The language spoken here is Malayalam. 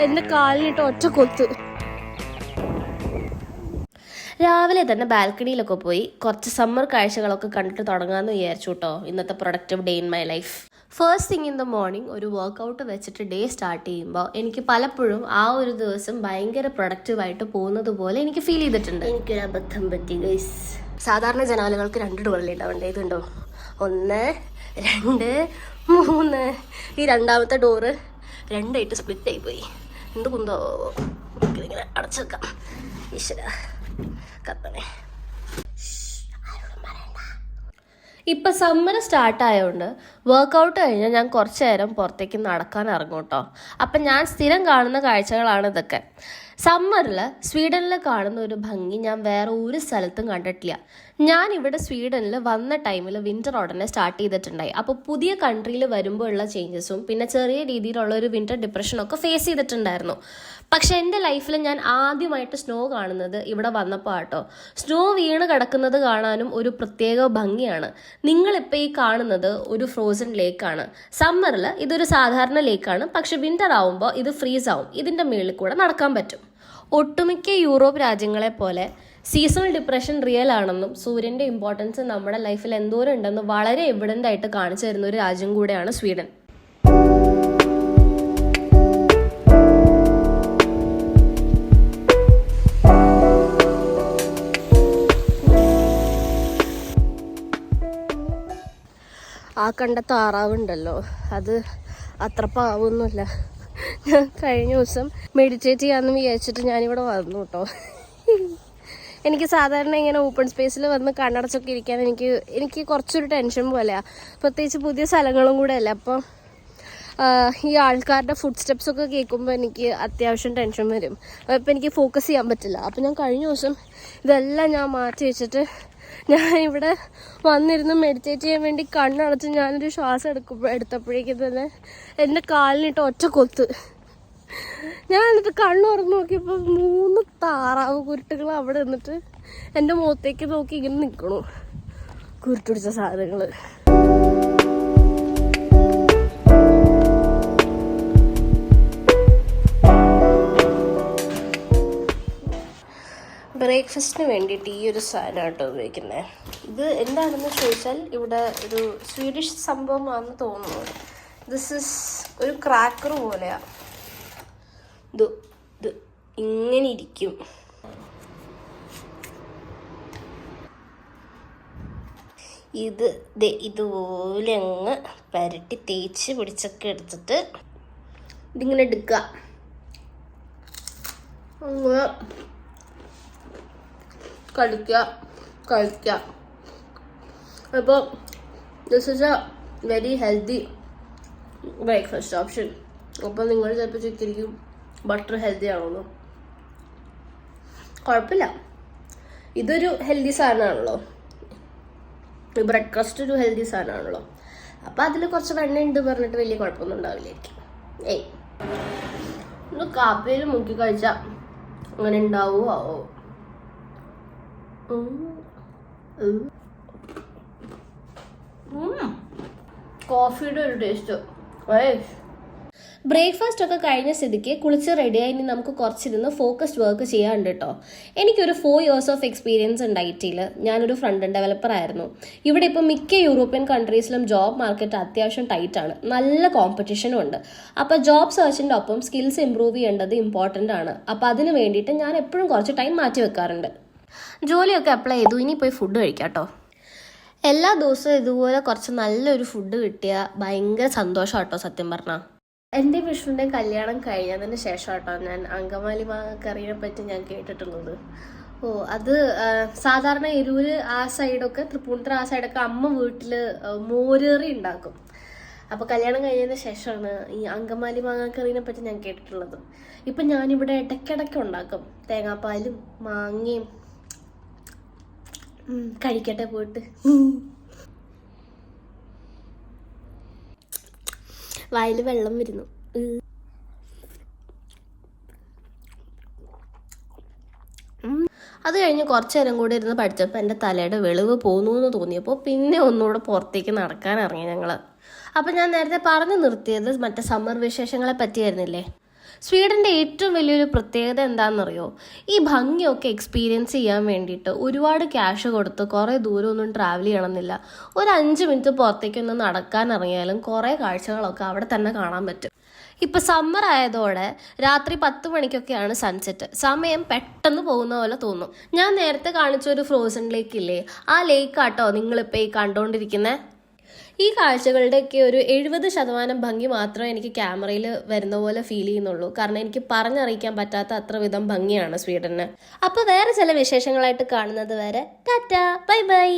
എൻ്റെ കാലിനിട്ട് ഒറ്റ കൊത്ത്. രാവിലെ തന്നെ ബാൽക്കണിയിലൊക്കെ പോയി കുറച്ച് സമ്മർ കാഴ്ചകളൊക്കെ കണ്ടിട്ട് തുടങ്ങാമെന്ന് വിചാരിച്ചു കേട്ടോ. ഇന്നത്തെ productive day in my life. First thing in the morning ഒരു വർക്കൗട്ട് വെച്ചിട്ട് ഡേ സ്റ്റാർട്ട് ചെയ്യുമ്പോൾ എനിക്ക് പലപ്പോഴും ആ ഒരു ദിവസം ഭയങ്കര പ്രൊഡക്റ്റീവായിട്ട് പോകുന്നത് പോലെ എനിക്ക് ഫീൽ ചെയ്തിട്ടുണ്ട്. എനിക്കൊരു അബദ്ധം പറ്റി ഗൈസ്. സാധാരണ ജനാലുകൾക്ക് 2 ഡോറല്ലേ ഉണ്ടാവേണ്ടത്, ഇതുണ്ടോ 1 2 3. ഈ രണ്ടാമത്തെ ഡോറ് 2ആയിട്ട് സ്പ്ലിറ്റ് ആയിപ്പോയി. എന്ത് കുന്തോ ഇങ്ങനെ അടച്ചേക്കാം. ഈശ്വര കത്തണേ. ഇപ്പം സമ്മർ സ്റ്റാർട്ടായതുകൊണ്ട് വർക്കൗട്ട് കഴിഞ്ഞാൽ ഞാൻ കുറച്ച് നേരം പുറത്തേക്ക് നടക്കാൻ ഇറങ്ങും കേട്ടോ. അപ്പം ഞാൻ സ്ഥിരം കാണുന്ന കാഴ്ചകളാണ് ഇതൊക്കെ. സമ്മറിൽ സ്വീഡനിൽ കാണുന്ന ഒരു ഭംഗി ഞാൻ വേറെ ഒരു സ്ഥലത്തും കണ്ടിട്ടില്ല. ഞാൻ ഇവിടെ സ്വീഡനിൽ വന്ന ടൈമിൽ വിൻ്റർ ഉടനെ സ്റ്റാർട്ട് ചെയ്തിട്ടുണ്ടായി. അപ്പോൾ പുതിയ കൺട്രിയിൽ വരുമ്പോൾ ഉള്ള ചേഞ്ചസും പിന്നെ ചെറിയ രീതിയിലുള്ള ഒരു വിൻ്റർ ഡിപ്രഷനൊക്കെ ഫേസ് ചെയ്തിട്ടുണ്ടായിരുന്നു. പക്ഷെ എൻ്റെ ലൈഫിൽ ഞാൻ ആദ്യമായിട്ട് സ്നോ കാണുന്നത് ഇവിടെ വന്നപ്പോൾ ആട്ടോ. സ്നോ വീണ് കിടക്കുന്നത് കാണാനും ഒരു പ്രത്യേക ഭംഗിയാണ്. നിങ്ങളിപ്പോൾ ഈ കാണുന്നത് ഒരു ഫ്രോസൺ ലേക്കാണ്. സമ്മറിൽ ഇതൊരു സാധാരണ ലേക്കാണ്, പക്ഷെ വിൻ്റർ ആവുമ്പോൾ ഇത് ഫ്രീസ് ആവും. ഇതിൻ്റെ മുകളിൽ കൂടെ നടക്കാൻ പറ്റും. ഒട്ടുമിക്ക യൂറോപ്പ് രാജ്യങ്ങളെ പോലെ സീസണൽ ഡിപ്രഷൻ റിയൽ ആണെന്നും സൂര്യൻ്റെ ഇമ്പോർട്ടൻസ് നമ്മുടെ ലൈഫിൽ എന്തോരം ഉണ്ടെന്ന് വളരെ എവിഡൻ്റ് ആയിട്ട് കാണിച്ചു തരുന്ന ഒരു രാജ്യം കൂടെയാണ് സ്വീഡൻ. ആ കണ്ട താറാവുണ്ടല്ലോ, അത് അത്ര പാവൊന്നുമില്ല. ഞാൻ കഴിഞ്ഞ ദിവസം മെഡിറ്റേറ്റ് ചെയ്യാമെന്ന് വിചാരിച്ചിട്ട് ഞാനിവിടെ വന്നു കേട്ടോ. എനിക്ക് സാധാരണ ഇങ്ങനെ ഓപ്പൺ സ്പേസിൽ വന്ന് കണ്ണടച്ചൊക്കെ ഇരിക്കാൻ എനിക്ക് കുറച്ചൊരു ടെൻഷൻ പോലെയാണ്. പ്രത്യേകിച്ച് പുതിയ സ്ഥലങ്ങളും കൂടെ അല്ല. അപ്പം ഈ ആൾക്കാരുടെ ഫുഡ് സ്റ്റെപ്സൊക്കെ കേൾക്കുമ്പോൾ എനിക്ക് അത്യാവശ്യം ടെൻഷൻ വരും. അപ്പം എനിക്ക് ഫോക്കസ് ചെയ്യാൻ പറ്റില്ല. അപ്പം ഞാൻ കഴിഞ്ഞ ദിവസം ഇതെല്ലാം ഞാൻ മാറ്റി വെച്ചിട്ട് ഞാൻ ഇവിടെ വന്നിരുന്ന് മെഡിറ്റേറ്റ് ചെയ്യാൻ വേണ്ടി കണ്ണടച്ച് ഞാനൊരു ശ്വാസം എടുത്തപ്പോഴേക്കും തന്നെ എൻ്റെ കാലിനിട്ട് ഒറ്റ കൊത്ത്. ഞാൻ എന്നിട്ട് കണ്ണ് തുറന്ന് നോക്കിയപ്പോൾ 3 താറാവ് കുരുട്ടുകൾ അവിടെ നിന്നിട്ട് എൻ്റെ മുഖത്തേക്ക് നോക്കി ഇങ്ങനെ നിൽക്കണു. കുരുട്ടുപിടിച്ച സാധനങ്ങൾ. ബ്രേക്ക്ഫാസ്റ്റിന് വേണ്ടിയിട്ട് ഈ ഒരു സാധനമായിട്ടോ ഉപയോഗിക്കുന്നത്. ഇത് എന്താണെന്ന് ചോദിച്ചാൽ ഇവിടെ ഒരു സ്വീഡിഷ് സംഭവമാണെന്ന് തോന്നുന്നു. ദിസ് ഇസ് ഒരു ക്രാക്കർ പോലെയാണ്. ഇത് ഇങ്ങനെ ഇരിക്കും. ഇത് ഇതുപോലെ അങ്ങ് പരട്ടി തേച്ച് പിടിച്ചൊക്കെ എടുത്തിട്ട് ഇതിങ്ങനെ എടുക്കുക. അങ്ങ് കഴിക്കുക. അപ്പോൾ this is A very healthy breakfast option. അപ്പോൾ നിങ്ങൾ ചിലപ്പോൾ ചിന്തിക്കും ബട്ടർ ഹെൽത്തി ആണോന്ന്. കുഴപ്പമില്ല, ഇതൊരു ഹെൽത്തി സാധനമാണല്ലോ. ബ്രേക്ക്ഫാസ്റ്റ് ഒരു ഹെൽത്തി സാധനമാണല്ലോ. അപ്പോൾ അതിൽ കുറച്ച് വെണ്ണ ഉണ്ട് പറഞ്ഞിട്ട് വലിയ കുഴപ്പമൊന്നും ഉണ്ടാവില്ലായിരിക്കും. ഒന്ന് കാപ്പിയിൽ മുക്കി കഴിച്ചാൽ അങ്ങനെ ഉണ്ടാവുമോ? കോഫിയുടെ ഒരു ടേസ്റ്റ്. ബ്രേക്ക്ഫാസ്റ്റ് ഒക്കെ കഴിഞ്ഞ സ്ഥിതിക്ക് കുളിച്ച് റെഡിയായി ഇനി നമുക്ക് കുറച്ചിരുന്ന് ഫോക്കസ്ഡ് വർക്ക് ചെയ്യാറുണ്ട് കേട്ടോ. എനിക്കൊരു 4 years ഓഫ് എക്സ്പീരിയൻസ് ഉണ്ട് IT-യിൽ. ഞാനൊരു ഫ്രണ്ട് എൻഡ് ഡെവലപ്പർ ആയിരുന്നു. ഇവിടെ ഇപ്പോൾ മിക്ക യൂറോപ്യൻ കൺട്രീസിലും ജോബ് മാർക്കറ്റ് അത്യാവശ്യം ടൈറ്റാണ്, നല്ല കോമ്പറ്റീഷനും ഉണ്ട്. അപ്പോൾ ജോബ് സെർച്ചിൻ്റെ ഒപ്പം സ്കിൽസ് ഇമ്പ്രൂവ് ചെയ്യേണ്ടത് ഇമ്പോർട്ടൻ്റ് ആണ്. അപ്പോൾ അതിന് വേണ്ടിയിട്ട് ഞാൻ എപ്പോഴും കുറച്ച് ടൈം മാറ്റി വെക്കാറുണ്ട്. ജോലിയൊക്കെ അപ്ലൈ ചെയ്തു, ഇനി പോയി ഫുഡ് കഴിക്കാം കേട്ടോ. എല്ലാ ദിവസവും ഇതുപോലെ കുറച്ച് നല്ലൊരു ഫുഡ് കിട്ടിയാൽ ഭയങ്കര സന്തോഷം കേട്ടോ. സത്യം പറഞ്ഞാൽ എൻ്റെ വിഷ്ണുവിൻ്റെ കല്യാണം കഴിഞ്ഞതിന് ശേഷം കേട്ടോ ഞാൻ അങ്കമാലി മാങ്ങക്കറിയെ പറ്റി ഞാൻ കേട്ടിട്ടുള്ളത്. അത് സാധാരണ എരൂര് ആ സൈഡൊക്കെ, തൃപ്പൂണിത്തുറ ആ സൈഡൊക്കെ അമ്മ വീട്ടിൽ മോരേറി ഉണ്ടാക്കും. അപ്പോൾ കല്യാണം കഴിഞ്ഞതിന് ശേഷമാണ് ഈ അങ്കമാലി മാങ്ങക്കറിനെ പറ്റി ഞാൻ കേട്ടിട്ടുള്ളത്. ഇപ്പം ഞാനിവിടെ ഇടയ്ക്കിടയ്ക്ക് ഉണ്ടാക്കും, തേങ്ങാപ്പാലും മാങ്ങയും. കഴിക്കട്ടെ പോയിട്ട്. വായിൽ വെള്ളം വരുന്നു. അത് കഴിഞ്ഞ് കുറച്ച് നേരം കൂടി ഇരുന്ന് പഠിച്ചപ്പോൾ എൻ്റെ തലയുടെ വെളിവ് പോന്നു എന്ന് തോന്നിയപ്പോൾ പിന്നെ ഒന്നുകൂടെ പുറത്തേക്ക് നടക്കാൻ ഇറങ്ങി ഞങ്ങൾ. അപ്പം ഞാൻ നേരത്തെ പറഞ്ഞു നിർത്തിയത് മറ്റേ സമ്മർ വിശേഷങ്ങളെ പറ്റിയായിരുന്നില്ലേ. സ്വീഡൻ്റെ ഏറ്റവും വലിയൊരു പ്രത്യേകത എന്താണെന്നറിയോ? ഈ ഭംഗിയൊക്കെ എക്സ്പീരിയൻസ് ചെയ്യാൻ വേണ്ടിയിട്ട് ഒരുപാട് ക്യാഷ് കൊടുത്ത് കുറേ ദൂരമൊന്നും ട്രാവൽ ചെയ്യണമെന്നില്ല. ഒരു 5 മിനിറ്റ് പുറത്തേക്കൊന്ന് നടക്കാൻ ഇറങ്ങിയാലും കുറേ കാഴ്ചകളൊക്കെ അവിടെ തന്നെ കാണാൻ പറ്റും. ഇപ്പം സമ്മർ ആയതോടെ രാത്രി 10 മണിക്കൊക്കെയാണ് സൺസെറ്റ്. സമയം പെട്ടെന്ന് പോകുന്ന പോലെ തോന്നും. ഞാൻ നേരത്തെ കാണിച്ച ഒരു ഫ്രോസൺ ലേക്ക് ഇല്ലേ, ആ ലേക്കാട്ടോ നിങ്ങളിപ്പോൾ ഈ കണ്ടുകൊണ്ടിരിക്കുന്നത്. ഈ കാഴ്ചകളുടെയൊക്കെ ഒരു 70% ഭംഗി മാത്രമേ എനിക്ക് ക്യാമറയിൽ വരുന്ന പോലെ ഫീൽ ചെയ്യുന്നുള്ളൂ. കാരണം എനിക്ക് പറഞ്ഞറിയിക്കാൻ പറ്റാത്ത അത്ര വിധം ഭംഗിയാണ് സ്വീഡന്. അപ്പോൾ വേറെ ചില വിശേഷങ്ങളായിട്ട് കാണുന്നത് വരെ ടാറ്റാ, ബൈ ബൈ.